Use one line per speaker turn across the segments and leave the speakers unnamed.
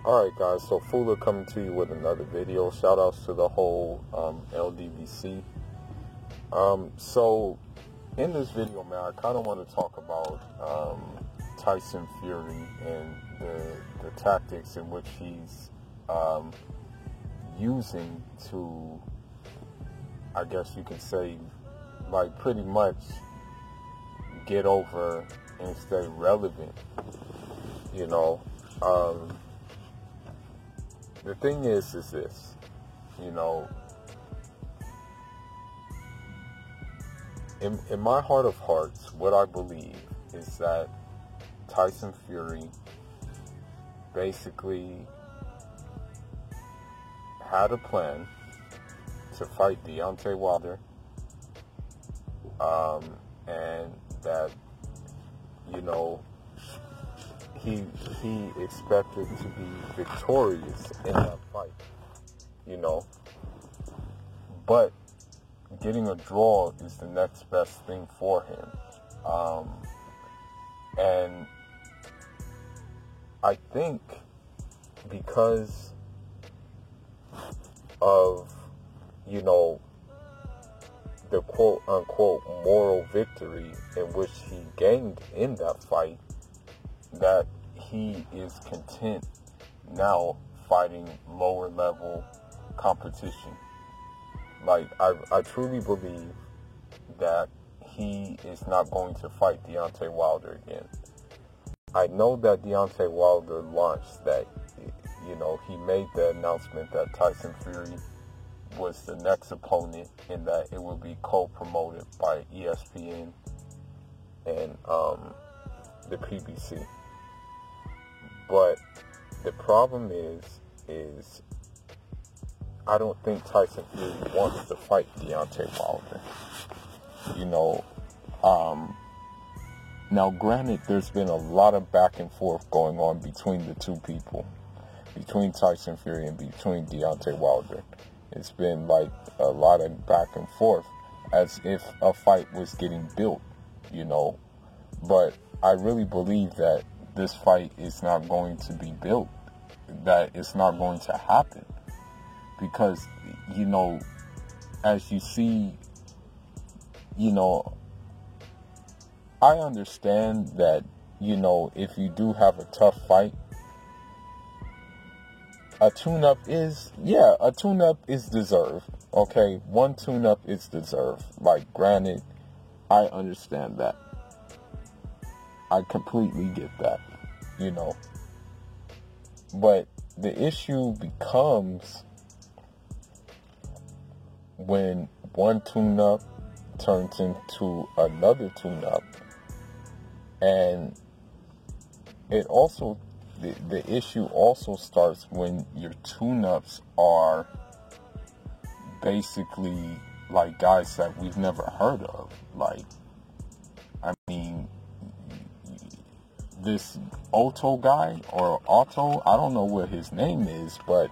Alright guys, so Fula coming to you with another video. Shout outs to the whole LDVC. So in this video, man, I kind of want to talk about Tyson Fury and the tactics in which he's using to, I guess you could say, like pretty much get over and stay relevant, you know. The thing is this, you know, in my heart of hearts, what I believe is that Tyson Fury basically had a plan to fight Deontay Wilder, and that, you know, he expected to be victorious in that fight, you know. But getting a draw is the next best thing for him. And I think because of, you know, the quote-unquote moral victory in which he gained in that fight, that he is content now fighting lower level competition. Like, I truly believe that he is not going to fight Deontay Wilder again. I know that Deontay Wilder launched that, you know, he made the announcement that Tyson Fury was the next opponent and that it would be co-promoted by ESPN and the PBC. But the problem is I don't think Tyson Fury wants to fight Deontay Wilder. You know, now granted, there's been a lot of back and forth going on between the two people, between Tyson Fury and between Deontay Wilder. It's been like a lot of back and forth, as if a fight was getting built, you know. But I really believe that this fight is not going to be built, that it's not going to happen. Because, you know, as you see, you know, I understand that, you know, if you do have a tough fight, a tune-up is deserved, okay? One tune-up is deserved. Like, granted, I understand that. I completely get that, you know. But the issue becomes when one tune-up turns into another tune-up. And it also, the issue also starts when your tune-ups are basically like guys that we've never heard of. Like, I mean, this Otto guy, or Otto, I don't know what his name is, but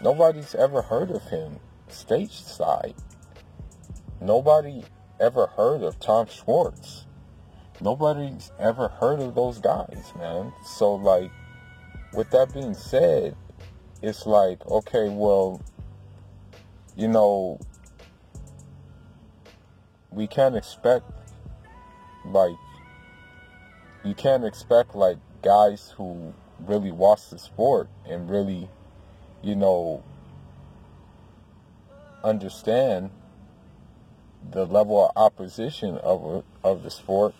nobody's ever heard of him stage side. Nobody ever heard of Tom Schwartz. Nobody's ever heard of those guys, man. So, like, with that being said, it's like, okay, well, you know, we can't expect, like, you can't expect, like, guys who really watch the sport and really, you know, understand the level of opposition of the sport.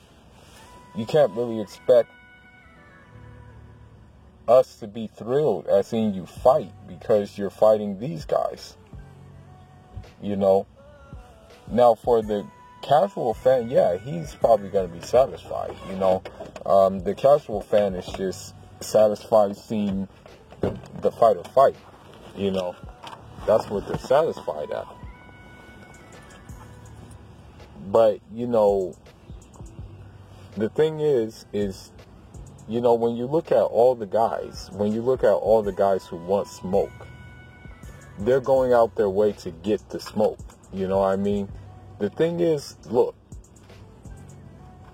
You can't really expect us to be thrilled, as in you fight, because you're fighting these guys, you know. Now, for the casual fan, yeah, he's probably going to be satisfied, you know. The casual fan is just satisfied seeing the fighter fight, you know. That's what they're satisfied at. But, you know, the thing is, you know, when you look at all the guys, who want smoke, they're going out their way to get the smoke. You know what I mean? The thing is, look,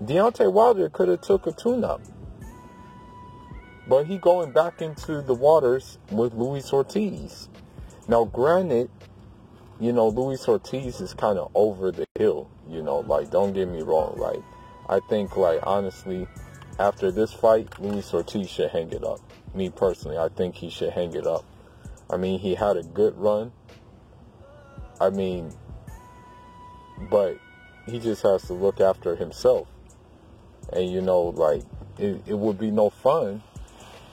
Deontay Wilder could have took a tune-up. But he going back into the waters with Luis Ortiz. Now, granted, you know, Luis Ortiz is kind of over the hill, you know, like, don't get me wrong. Like, I think, like, honestly, after this fight, Luis Ortiz should hang it up. Me personally, I think he should hang it up. I mean, he had a good run. I mean, but he just has to look after himself. And, you know, like, it would be no fun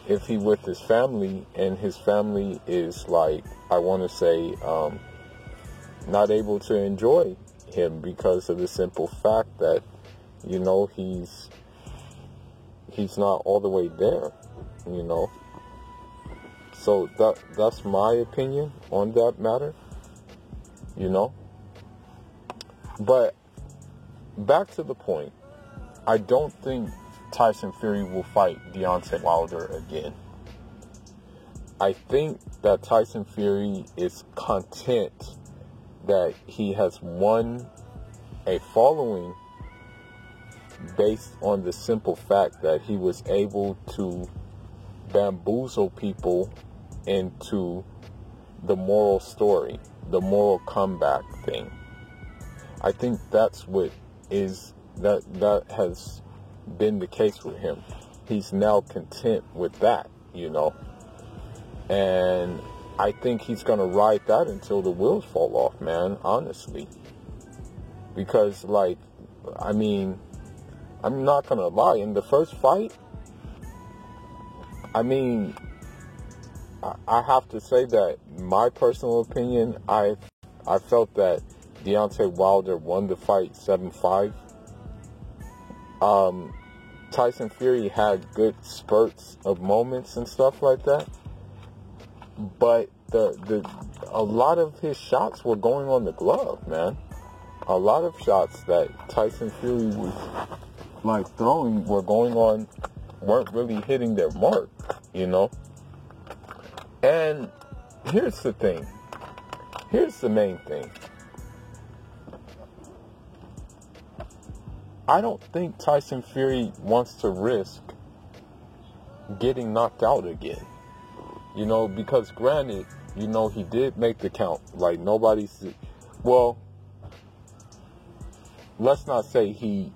if he with his family, and his family is, like, I want to say, not able to enjoy him because of the simple fact that, you know, he's not all the way there, you know. So that's my opinion on that matter, you know. But back to the point, I don't think Tyson Fury will fight Deontay Wilder again. I think that Tyson Fury is content that he has won a following based on the simple fact that he was able to bamboozle people into the moral story, the moral comeback thing. I think that's what is, that has been the case with him. He's now content with that, you know. And I think he's going to ride that until the wheels fall off, man, honestly. Because, like, I mean, I'm not going to lie. In the first fight, I mean, I have to say that my personal opinion, I felt that Deontay Wilder won the fight 7-5. Tyson Fury had good spurts of moments and stuff like that. But a lot of his shots were going on the glove, man. A lot of shots that Tyson Fury was like throwing weren't really hitting their mark, you know. And here's the thing. Here's the main thing. I don't think Tyson Fury wants to risk getting knocked out again. You know, because granted, you know, he did make the count. Like, nobody's... Well, let's not say he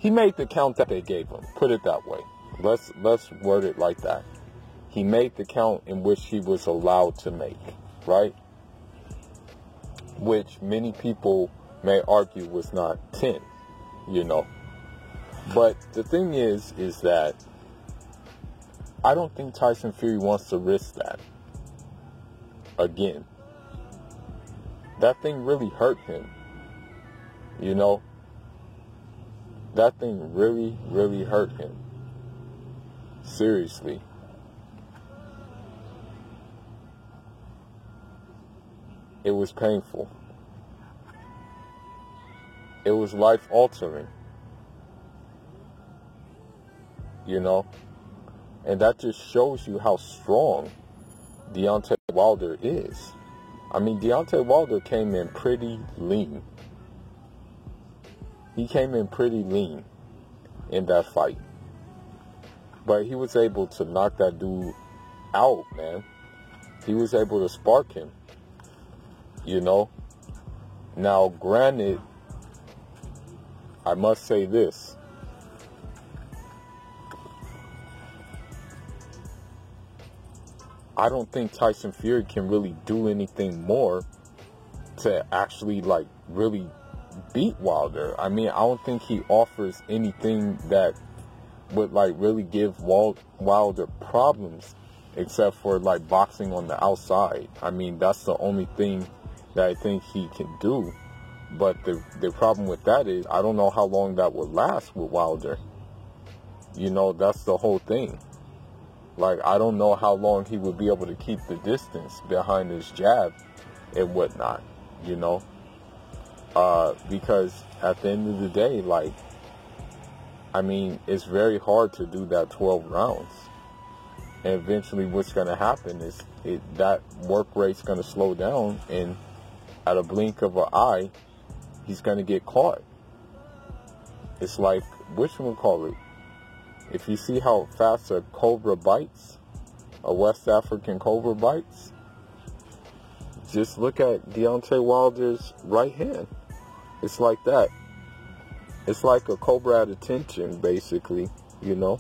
made the count that they gave him. Put it that way. Let's word it like that. He made the count in which he was allowed to make, right? Which many people may argue was not 10, you know. But the thing is that I don't think Tyson Fury wants to risk that again. That thing really hurt him, you know. That thing really, really hurt him. Seriously. It was painful. It was life-altering. You know? And that just shows you how strong Deontay Wilder is. I mean, Deontay Wilder came in pretty lean. He came in pretty lean in that fight. But he was able to knock that dude out, man. He was able to spark him. You know? Now, granted, I must say this. I don't think Tyson Fury can really do anything more to actually, like, really beat Wilder. I mean, I don't think he offers anything that would, like, really give Wilder problems, except for, like, boxing on the outside. I mean, that's the only thing that I think he can do. But the problem with that is, I don't know how long that would last with Wilder. You know, that's the whole thing. Like, I don't know how long he would be able to keep the distance behind his jab and whatnot, you know? Because at the end of the day, like, I mean, it's very hard to do that 12 rounds. And eventually what's going to happen is that work rate's going to slow down, and at a blink of an eye, he's going to get caught. It's like, whatchamacallit? If you see how fast a cobra bites, a West African cobra bites, just look at Deontay Wilder's right hand. It's like that. It's like a cobra at attention, basically, you know.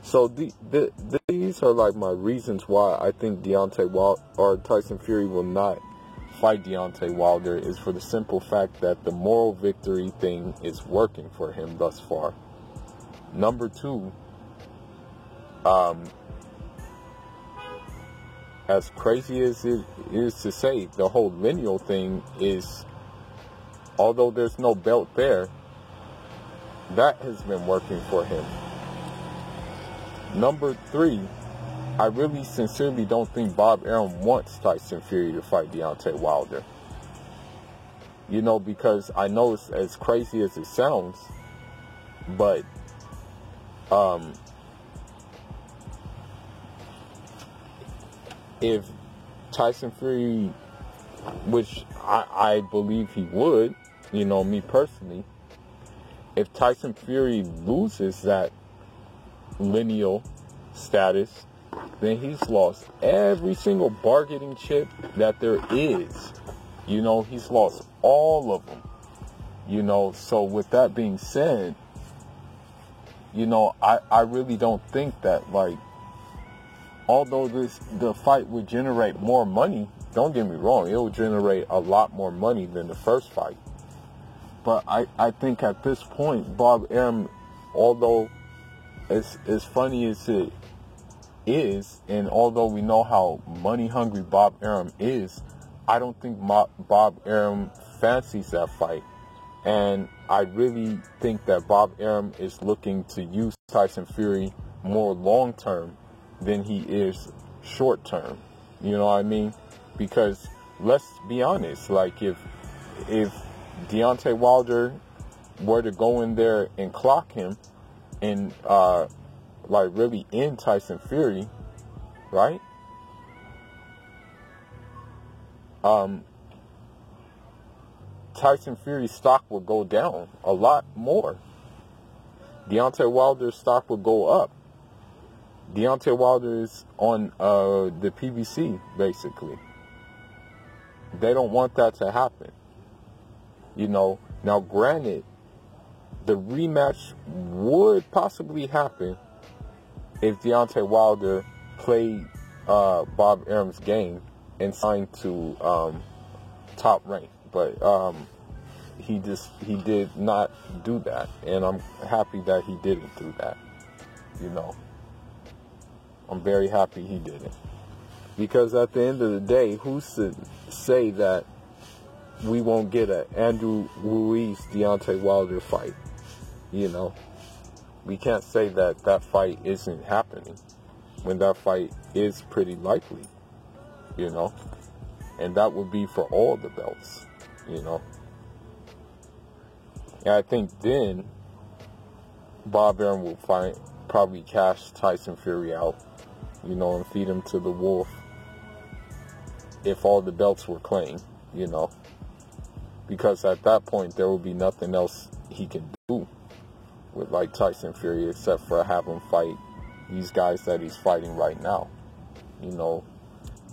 So these are like my reasons why I think Tyson Fury will not fight Deontay Wilder, is for the simple fact that the moral victory thing is working for him thus far. Number two, as crazy as it is to say, the whole lineal thing is, although there's no belt there, that has been working for him. Number three, I really sincerely don't think Bob Arum wants Tyson Fury to fight Deontay Wilder. You know, because I know it's as crazy as it sounds, but if Tyson Fury, which I believe he would, you know, me personally, if Tyson Fury loses that lineal status, then he's lost every single bargaining chip that there is. You know, he's lost all of them. You know, so with that being said, you know, I really don't think that, like, although the fight would generate more money, don't get me wrong, it will generate a lot more money than the first fight. But I think at this point, Bob Arum, although as funny as it is, and although we know how money hungry Bob Arum is, I don't think Bob Arum fancies that fight. And I really think that Bob Arum is looking to use Tyson Fury more long term than he is short term. You know what I mean? Because let's be honest, like if Deontay Wilder were to go in there and clock him and like really end Tyson Fury, right? Tyson Fury's stock would go down a lot more. Deontay Wilder's stock would go up. Deontay Wilder is on the PBC, basically. They don't want that to happen. You know, now granted, the rematch would possibly happen if Deontay Wilder played Bob Arum's game and signed to Top Rank. But he did not do that, and I'm happy that he didn't do that. You know, I'm very happy he didn't, because at the end of the day, who's to say that we won't get an Andrew Ruiz Deontay Wilder fight? You know, we can't say that that fight isn't happening when that fight is pretty likely. You know, and that would be for all the belts. You know, and I think then Bob Arum will probably cash Tyson Fury out, you know, and feed him to the wolf if all the belts were claimed, you know, because at that point there will be nothing else he can do with like Tyson Fury except for have him fight these guys that he's fighting right now, you know,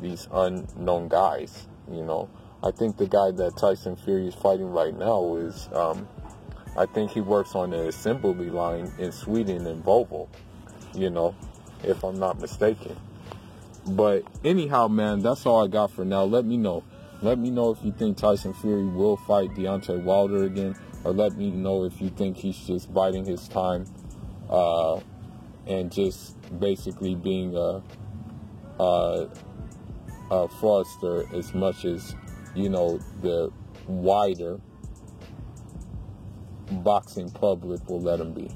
these unknown guys. You know, I think the guy that Tyson Fury is fighting right now is, I think he works on the assembly line in Sweden and Volvo, you know, if I'm not mistaken. But anyhow, man, that's all I got for now. Let me know. Let me know if you think Tyson Fury will fight Deontay Wilder again, or let me know if you think he's just biding his time and just basically being a fraudster as much as, you know, the wider boxing public will let him be.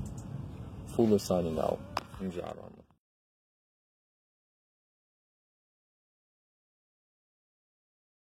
Fula signing out. Njara.